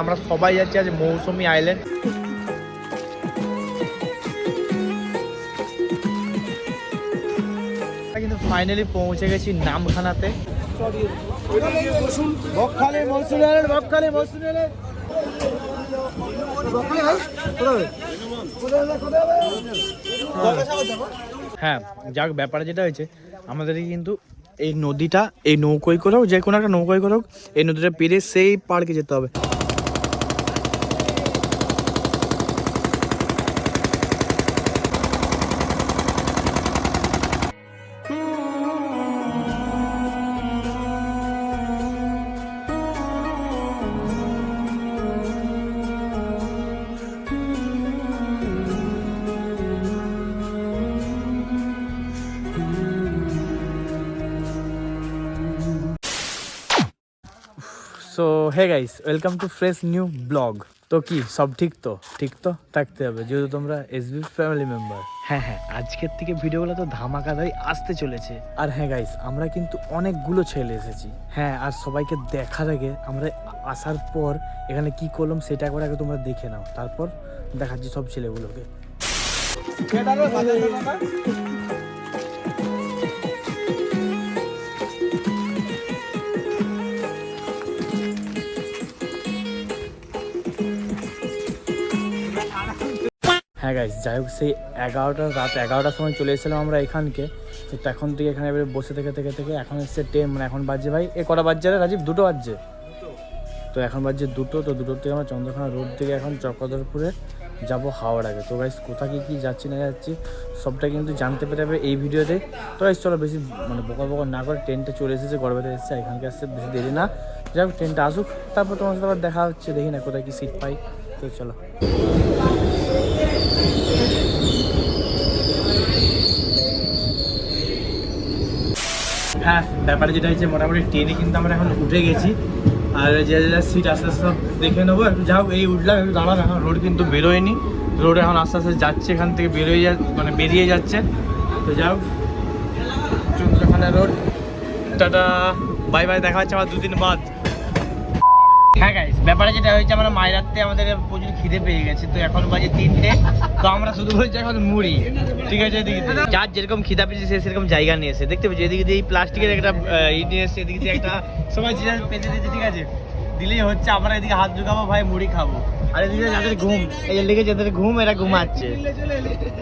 আমরা সবাই যাচ্ছি আজ মৌসুমী আইল্যান্ড। কিন্তু ফাইনালি পৌঁছে গেছি নামখানাতে। হ্যাঁ, যাক ব্যাপারে যেটা হয়েছে আমাদেরকে কিন্তু এই নদীটা এই নৌকোয় করেও যে কোনো একটা নৌকোয় করেও এই নদীটা পেরে সেই পার্কে যেতে হবে। So hey guys, welcome to fresh new blog. তো কি সব ঠিক তো থাকতে হবে, যেহেতু তোমরা এসবি ফ্যামিলি মেম্বার। হ্যাঁ, আজকের থেকে ভিডিওগুলো তো ধামাকাদারই আসতে চলেছে। আর হ্যাঁ গাইস, আমরা কিন্তু অনেকগুলো ছেলে এসেছি। হ্যাঁ, আর সবাইকে দেখার আগে আমরা আসার পর এখানে কি করলাম সেটা একবার আগে তোমরা দেখে নাও, তারপর দেখাচ্ছি সব ছেলেগুলোকে। হ্যাঁ গাইস, যাই হোক সেই রাত 11টার সময় চলে এসেছিলাম আমরা এখানকে। তো এখন থেকে এখানে এবারে বসে থেকে এখন এসছে মানে এখন বাজছে ভাই কটা বাজছে রে রাজীব? 2টো বাজছে। তো এখন বাজছে 2টো। তো 2টোর থেকে আমরা চন্দ্রকোনা রোড থেকে এখন চক্রধরপুরে যাবো হাওড়াকে। তো গাইস কোথা কি যাচ্ছি না যাচ্ছি সবটা কিন্তু জানতে পেরে যাবে এই ভিডিওতে। তো গাইস চলো বেশি মানে বকর না করে, ট্রেনটা চলে এসেছে, গড়বেতে এসেছে, এখানকে আসতে বেশি দেরি না। যাই হোক ট্রেনটা আসুক, তারপর তোমার সাথে আবার দেখা হচ্ছে। দেখি না কোথায় কি সিট পাই। তো চলো। হ্যাঁ, ব্যাপারে যেটা হচ্ছে মোটামুটি ট্রেনে কিন্তু আমরা এখন উঠে গেছি। আর যে সিট আস্তে আস্তে সব দেখে নেবো। একটু যাও, এই উঠলাম, একটু দাঁড়ান। এখন রোড কিন্তু বেরোয়নি, রোড এখন আস্তে আস্তে যাচ্ছে, এখান থেকে বেরিয়ে যাচ্ছে। তো যাও, Chandrakona road, tata, bye bye, দেখা হচ্ছে আবার 2 দিন বাদ। হ্যাঁ গাইস, ব্যাপারে যেটা হয়েছে আমরা মাঝরাতে আমাদের প্রচুর খিদে পেয়ে গেছে। তো এখন বাজে 3টে। তো আমরা শুধু বলছি এখন মুড়ি, ঠিক আছে? এদিকে যার যেরকম খিদা পেয়েছে সে সেরকম জায়গা নিয়ে এসে দেখতে পেয়েছি। এদিকে দিয়ে এই প্লাস্টিকের একটা নিয়ে এসছে, এদিকে দিয়ে একটা সবাই পেতে দিয়েছে, ঠিক আছে? দিলেই হচ্ছে। আমরা এদিকে হাত ঢুকাবো, ভাই মুড়ি খাবো। আর এদিকে যাদের ঘুম, এই লিখে যাদের ঘুম, এরা ঘুমাচ্ছে।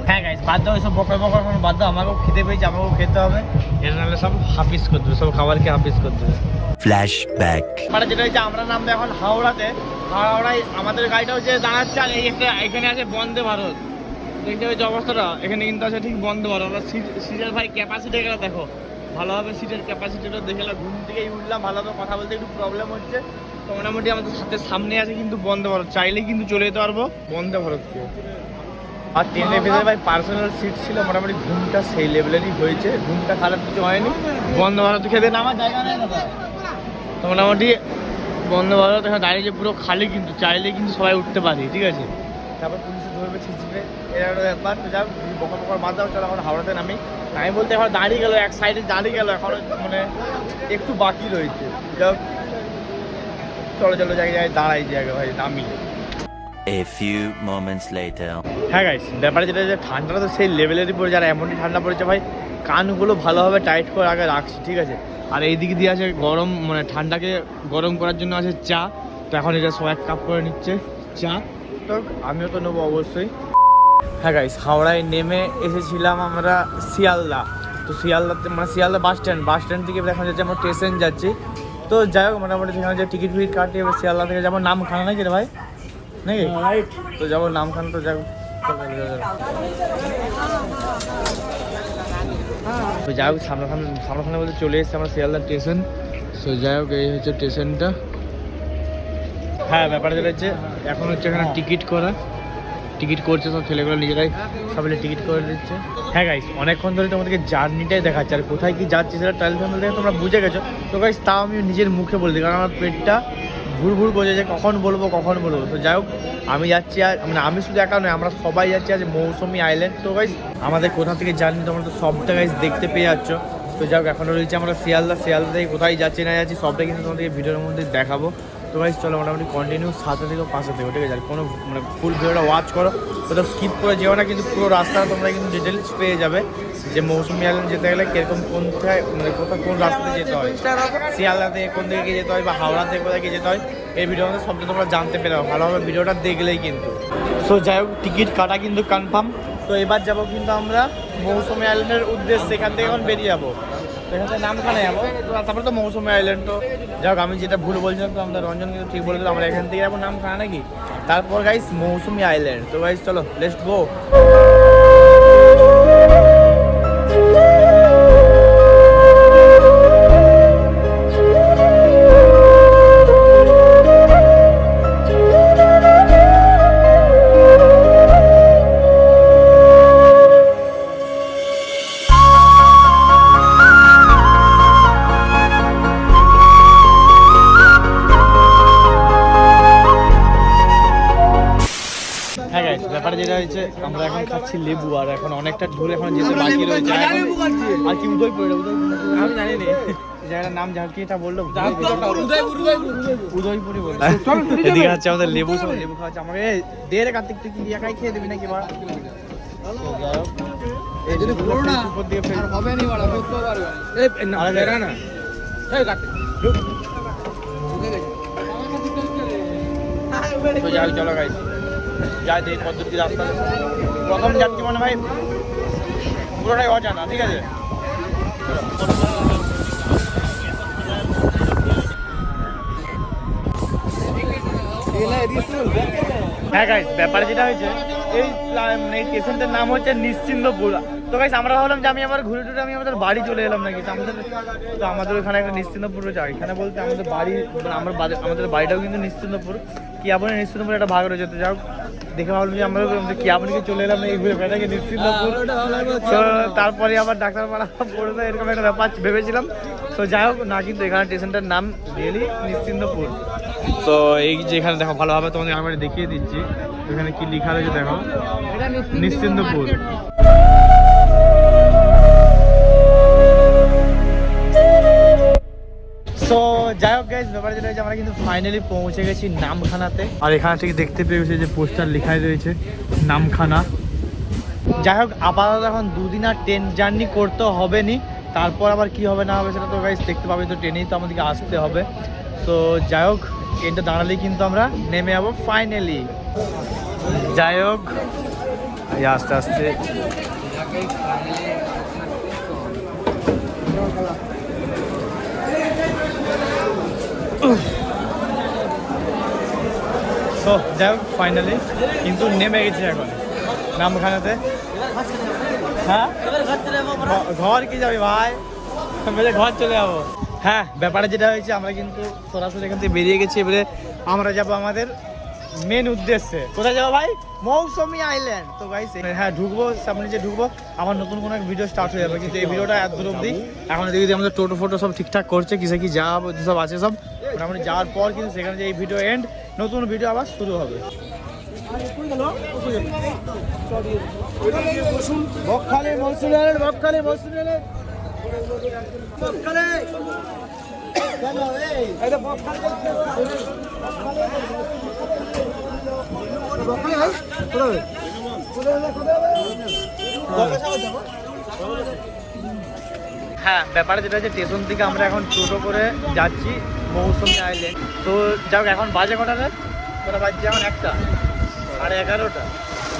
হ্যাঁ গাইস, বাদ দাও এসব বকর কোনো বাদ দাও। আমাকেও খিদে পেয়েছে, আমাকেও খেতে হবে। এটা নাহলে সব হাফিস করে দেবে, সব খাবারকে হাফিস করে দেবে। ফ্ল্যাশব্যাক। মানে যেটা হচ্ছে আমরা নামবো এখন হাওড়াতে। হাওড়ায় আমাদের গাড়িটা হচ্ছে দাঁড়াচ্ছে। আর এখানে আছে বন্দে ভারত। দেখতে হচ্ছে অবস্থাটা, এখানে কিন্তু আছে ঠিক বন্দে ভারত। আমরা সিটের ভাই ক্যাপাসিটি গেলে দেখো ভালোভাবে, সিটের ক্যাপাসিটিটা দেখে ঘুম থেকেই উঠলাম। ভালোভাবে কথা বলতে একটু প্রবলেম হচ্ছে। তো মোটামুটি আমাদের সাথে সামনে আছে কিন্তু বন্দে ভারত, চাইলেই কিন্তু চলে যেতে পারবো বন্দে ভারতকে। আর ট্রেনের ভিতরে ভাই পার্সোনাল সিট ছিল, মোটামুটি ঘুমটা সেই লেভেলেরই হয়েছে, ঘুমটা খারাপ কিছু হয়নি। বন্দে ভারত খেতে নামার জায়গা নেই দাদা। তো মোটামুটি বন্দে ভারত এখানে দাঁড়িয়ে পুরো খালি, কিন্তু চাইলেই কিন্তু সবাই উঠতে পারি, ঠিক আছে? তারপর পুলিশে ধরবে, ছিঁচবে, এরা একটা ব্যাপার। তো যাও বকর বাদ দাও, চলো এখন হাওড়াতে নামি। আমি বলতে এখন দাঁড়িয়ে গেল, এক সাইডে দাঁড়িয়ে গেল, এখন মানে একটু বাকি রয়েছে। যাও চলো জায়গায় দাঁড়াই, জায়গা ভাই নামি। A few moments later. হ্যাঁ গাইস, ব্যাপারে যেটা যে ঠান্ডাটা তো সেই লেভেলেরই পড়ে, যারা এমনই ঠান্ডা পড়েছে ভাই, কানগুলো ভালোভাবে টাইট করে আগে রাখছি, ঠিক আছে? আর এই দিকে দিয়ে আছে গরম, মানে ঠান্ডাকে গরম করার জন্য আছে চা। তো এখন এটা সবাই 1 কাপ করে নিচ্ছে চা। তো আমিও তো নেবো অবশ্যই। হ্যাঁ গাইস, হাওড়ায় নেমে এসেছিলাম আমরা শিয়ালদা। তো শিয়ালদা বাস স্ট্যান্ড থেকে দেখা যাচ্ছে আমরা স্টেশন যাচ্ছি। তো যাই হোক মোটামুটি সেখানে যে টিকিট কাটি, এবার শিয়ালদা থেকে যাবো নামখানা, নাকি রে ভাই? নাকি? তো যাবো নামখানা। তো যাই হোক সামনাসামনি বলতে চলে এসেছে আমরা শিয়ালদা স্টেশন। তো যাই হোক এই হচ্ছে স্টেশনটা। হ্যাঁ, ব্যাপারটা যেটা হচ্ছে এখন হচ্ছে এখানে টিকিট করছে সব ছেলেগুলো, নিজেরাই সবাই টিকিট করে দিচ্ছে। হ্যাঁ গাইস, অনেকক্ষণ ধরে তোমাদেরকে জার্নিটাই দেখাচ্ছে, আর কোথায় কি যাচ্ছে সেটা ট্রায়াল ফ্যামিলি দেখে তোমরা বুঝে গেছো। তো গাইস তাও আমি নিজের মুখে বলে দিই, কারণ আমার পেটটা ঘুর করছে যে কখন বলবো। তো যাই হোক আমি যাচ্ছি, আর মানে আমি শুধু একা নয়, আমরা সবাই যাচ্ছি আজ মৌসুমী আইল্যান্ড। তো গাইস আমাদের কোথা থেকে জার্নি তোমরা তো সবটা গাইস দেখতে পেয়ে যাচ্ছ। তো যাই হোক এখনও রয়েছে আমরা শিয়ালদা থেকে কোথায় যাচ্ছি না যাচ্ছি সবটা কিন্তু তোমাদেরকে ভিডিওর মধ্যে দেখাবো। তো গাইস চলো মোটামুটি কন্টিনিউ 7 থেকে 5 থেকে, ঠিক আছে? আর কোনো মানে ফুল ভিডিওটা ওয়াচ করো, কোথাও স্কিপ করে যেও না, কিন্তু পুরো রাস্তাটা তোমরা কিন্তু ডিটেলস পেয়ে যাবে যে মৌসুমী আইল্যান্ড যেতে গেলে কিরকম কোনটায় মানে কোথাও কোন রাস্তাতে যেতে হয়, শিয়ালদাতে কোন দিকে গিয়ে যেতে হয় বা হাওড়া থেকে কোথায় গিয়ে যেতে হয়, এই ভিডিওর মধ্যে সবটা তোমরা জানতে পেরে যাবে ভালোভাবে ভিডিওটা দেখলেই কিন্তু। সো যাই হোক, টিকিট কাটা কিন্তু কনফার্ম। তো এবার যাবো কিন্তু আমরা মৌসুমী আইল্যান্ডের উদ্দেশ্যে, এখান থেকে এখন বেরিয়ে যাবো। তো এখান থেকে নামখানা যাবো, তো তারপরে তো মৌসুমী আইল্যান্ড। তো যাই হোক, আমি যেটা ভুল বলছিলাম তো আমাদের রঞ্জন কিন্তু ঠিক বলেছিল, আমরা এখান থেকে যাবো নামখানা নাকি, তারপর গাইস মৌসুমী আইল্যান্ড। তো গাইস চলো লেটস গো। হ্যাঁ গাইস, ব্যাপারে যেটা হয়েছে আমরা এখন খাচ্ছি লেবু, আর এখন অনেকটা দূরে এখন যেতে বাকি রয়েছে। আর কি উদয়পুরে, আমি জানি না জায়গাটার নাম, যা কি এটা বললো উদয়পুরি বললো। এদিকে হচ্ছে আমাদের লেবু, সব লেবু খাওয়াচ্ছে আমাকে। দেড় কার্তিক তুই কি একাই খেয়ে দিবি নাকি বা? চলো গাইস যাই দেখি পদ্ধতি রাস্তা। প্রথম যাচ্ছি মানে ভাই পুরোটাই অজানা, ঠিক আছে? হ্যাঁ গাইস, ব্যাপারে যেটা হয়েছে এই স্টেশনটার নাম হচ্ছে নিশ্চিন্দপুর। তো গাইস আমরা ভাবলাম যে আমি আবার ঘুরে টুরে আমি আমাদের বাড়ি চলে এলাম নাকি, তো আমাদের ওখানে একটা নিশ্চিন্দপুর রয়েছে। এখানে বলতে আমাদের বাড়ি মানে আমাদের বাড়িটাও কিন্তু নিশ্চিন্দপুর, কি আপনি নিশ্চিন্দপুর একটা ভাগ রয়েছে। তো যাই হোক, দেখে ভাবলাম যে আমরা কি আপনি চলে এলাম না এই ঘুরে বেড়াকে নিশ্চিন্দপুর। তো তারপরে আবার ডাক্তারপাড়া পড়বে এরকম একটা ব্যাপার ভেবেছিলাম। তো যাই হোক না, কিন্তু এখানে স্টেশনটার নাম রিয়েলি নিশ্চিন্দপুর। তো এই যে এখানে দেখো ভালোভাবে তোমাদের আমি দেখিয়ে দিচ্ছি এখানে কি লেখা রয়েছে, দেখো নিশ্চিন্দপুর। সো যাই হোক গাইস, ব্যাপার যেটা হয়েছে আমরা কিন্তু ফাইনালি পৌঁছে গেছি নামখানাতে। আর এখানে থেকে দেখতে পেয়েছি যে পোস্টার লেখাই রয়েছে নামখানা। যাই হোক, আপাতত এখন 2 দিন আর ট্রেন জার্নি করতে হবে নি, তারপর আবার কি হবে না হবে সেটা তো গাইস দেখতে পাবে। তো ট্রেনেই তো আমাদেরকে আসতে হবে। তো যাই হোক, ট্রেনটা দাঁড়ালেই কিন্তু আমরা নেমে যাবো ফাইনালি। যাই হোক, আস্তে আস্তে তো যাই হোক ফাইনালি কিন্তু নেমে গেছি এখন নামখানাতে। হ্যাঁ ঘর কি যাবি ভাই, ঘর চলে যাবো। হ্যাঁ ব্যাপারে যেটা হয়েছে আমরা কিন্তু সরাসরি এখান থেকে বেরিয়ে গেছি। এবারে আমরা যাবো আমাদের মেন উদ্দেশ্যে। কোথায় যাবো ভাই? মৌসুমী আইল্যান্ড। তো গাইস হ্যাঁ ঢুকবো, সামনে যে ঢুকবো আমার নতুন কোনো এক ভিডিও স্টার্ট হয়ে যাবে, কিন্তু এই ভিডিওটা এত দূর অবধি। এখন দেখি আমাদের টোটো ফোটো সব ঠিকঠাক করছে, কিসে কি যা সব আছে সব মোটামুটি যাওয়ার পর কিন্তু সেখানে যে এই ভিডিও এন্ড, নতুন ভিডিও আবার শুরু হবে। বকখালি মৌসুমী আইল্যান্ড, বকখালি মৌসুমী আইল্যান্ড, বকখালি হ্যাঁ ব্যাপারে যেটা হচ্ছে স্টেশন থেকে আমরা এখন টোটো করে যাচ্ছি মৌসুমী আইল্যান্ড। তো যাক এখন বাজে কটাতে, ওটা বাজছে এখন 1টা 11:30।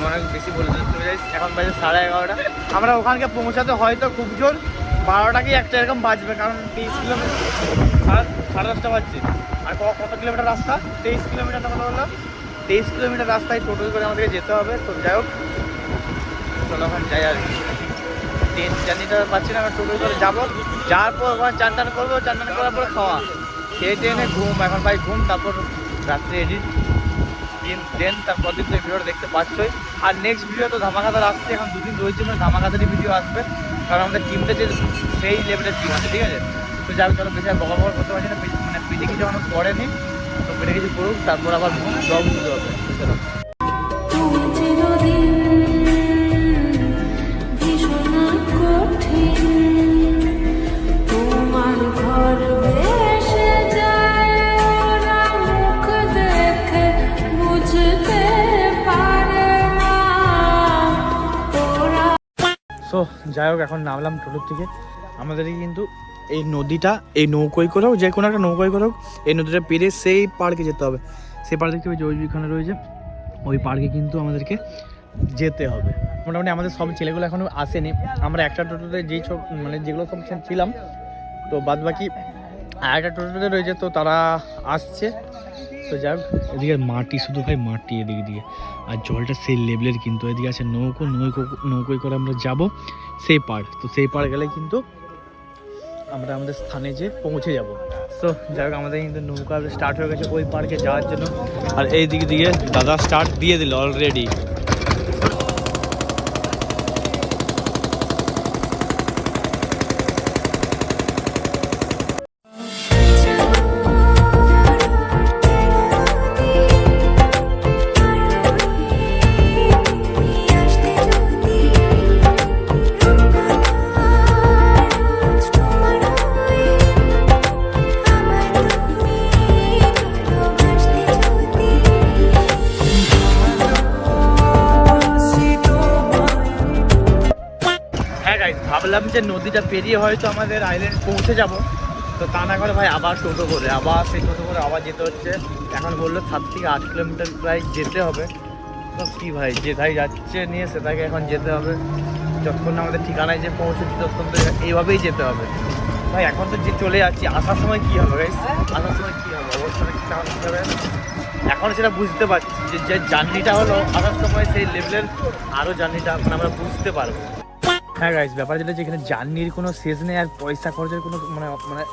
অনেক বেশি বলে দিতে যাই, এখন বাজে 11:30। আমরা ওখানকে পৌঁছাতে হয়তো খুব জোর 12টা কি 1টা এরকম বাজবে, কারণ 23 কিলোমিটার 10:30 বাজছে। আর কত কিলোমিটার রাস্তা? 23 কিলোমিটার না বললো, 23 কিলোমিটার রাস্তায় টোটো করে আমাদেরকে যেতে হবে। তো যাই হোক চলো এখন যাই। আর ট্রেন জার্নিটা পাচ্ছি না, টোটো করে যাবো, যাওয়ার পর ওখানে চান টান করবো, চান টান করার পরে খাওয়া, খেয়ে ট্রেনে ঘুম। এখন ভাই ঘুম, তারপর রাত্রে এডিট দেন তারপর দিন তো এই ভিডিওটা দেখতে পাচ্ছই। আর নেক্সট ভিডিও তো ধামাকাদার আসছে, এখন 2 দিন রয়েছে মানে ধামাকাদারি ভিডিও আসবে, কারণ আমাদের টিমটা যে সেই লেভেলের টিম আছে, ঠিক আছে? তো যাই চলো বেশি আর বকা করতে পারছি না, মানে পিঠে কিছু এখনো পড়েনি, তো পিঠে কিছু করুক তারপর আবার ব্লগ শুরু হবে। চলো তোমার ঘর ভেসে যায় সো যাই হোক, এখন নামলাম টোটোর থেকে। আমাদেরকে কিন্তু এই নদীটা, এই নৌকোয় করেও, যে কোনো একটা নৌকোয় করেও এই নদীটা পেরিয়ে সেই পার্কে যেতে হবে। সেই পার্ক দেখতে হবে, জৈবিকখানা রয়েছে, ওই পার্কে কিন্তু আমাদেরকে যেতে হবে। মোটামুটি আমাদের সব ছেলেগুলো এখনও আসেনি। আমরা একটা টোটোতে যেই মানে যেগুলো সব ছিলাম, তো বাদ বাকি আর একটা টোটোতে রয়েছে, তো তারা আসছে। তো যাই হোক, এদিকে মাটি, শুধু ভাই মাটি এদিকে দিকে, আর জলটা সেই লেভেলের। কিন্তু এদিকে আছে নৌকোয় করে আমরা যাব সেই পাড়। তো সেই পাড় গেলে কিন্তু আমরা আমাদের স্থানে যে পৌঁছে যাব। তো যাই হোক, আমাদের কিন্তু নৌকা স্টার্ট হয়ে গেছে ওই পার্কে যাওয়ার জন্য। আর এই দিকে দিকে দাদা স্টার্ট দিয়ে দিল অলরেডি। হ্যাঁ গাইস, ভাবলাম যে নদীটা পেরিয়ে হয়তো আমাদের আইল্যান্ড পৌঁছে যাব, তো তা না করে ভাই আবার টোটো করে আবার যেতে হচ্ছে। এখন বললো 7 থেকে 8 কিলোমিটার প্রায় যেতে হবে। তো কী ভাই, যেটাই যাচ্ছে নিয়ে সেটাকে এখন যেতে হবে। যতক্ষণ না আমাদের ঠিকানায় যে পৌঁছেছি ততক্ষণ তো এইভাবেই যেতে হবে ভাই। এখন তো যে চলে যাচ্ছি, আসার সময় কী হবে গাইস, আসার সময় কী হবে, অবস্থাটা কী হবে এখন সেটা বুঝতে পারছি। যে জার্নিটা হলো আসার সময়, সেই লেভেলের আরও জার্নিটা এখন আমরা বুঝতে পারবো। হ্যাঁ গাইস, ব্যাপার যেটা যে এখানে জার্নির কোনো শেষ নেই, আর পয়সা খরচের কোনো মানে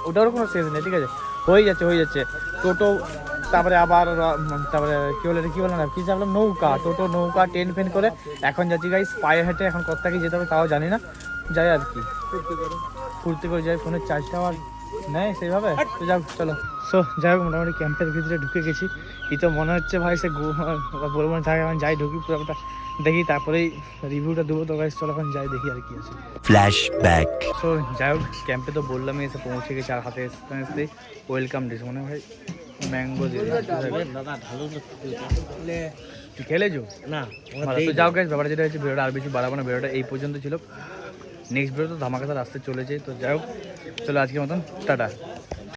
ওটারও কোনো শেষ নেই, ঠিক আছে। হয়ে যাচ্ছে টোটো, তারপরে আবার তারপরে কী বলে না, কী চাপলাম, নৌকা, টোটো, নৌকা, ট্রেন ফেন করে এখন যাচ্ছি গাইস পায়ে হেঁটে। এখন কোথা থেকে যেতে হবে তাও জানি না, যাই আর কি, ফুর্তি করে যাই। ফোনের চার্জটাও আর নেই সেইভাবে। তো যাও চলো। সো যাই হোক, মোটামুটি ক্যাম্পের ভিতরে ঢুকে গেছি। এই তো মনে হচ্ছে ভাই সে বলবো না, থাকে এখন যাই, ঢুকি পুরোটা দেখি, তারপরেই রিভিউটা দেবো। তো গাইস চলো এখন যাই, দেখি আর কি আছে। Flashback. সো যাই হোক, ক্যাম্পে তো বললামই এসে পৌঁছে গেছি, আর হাতে আসতেই ওয়েলকাম ডিশ মানে ভাই ম্যাঙ্গো দিয়ে দাদা ঢালু তুই খেলেছো না। তো যাও গাইস, ব্যাপারটা যেটা হচ্ছে, ভিডিওটা আর বেশি বাড়াবো না, ভিডিওটা এই পর্যন্ত ছিল। নেক্সট ভিডিও তো ধামাকাদার আসতে চলেছে। তো যাই হোক, চলো আজকের মতন টাটা।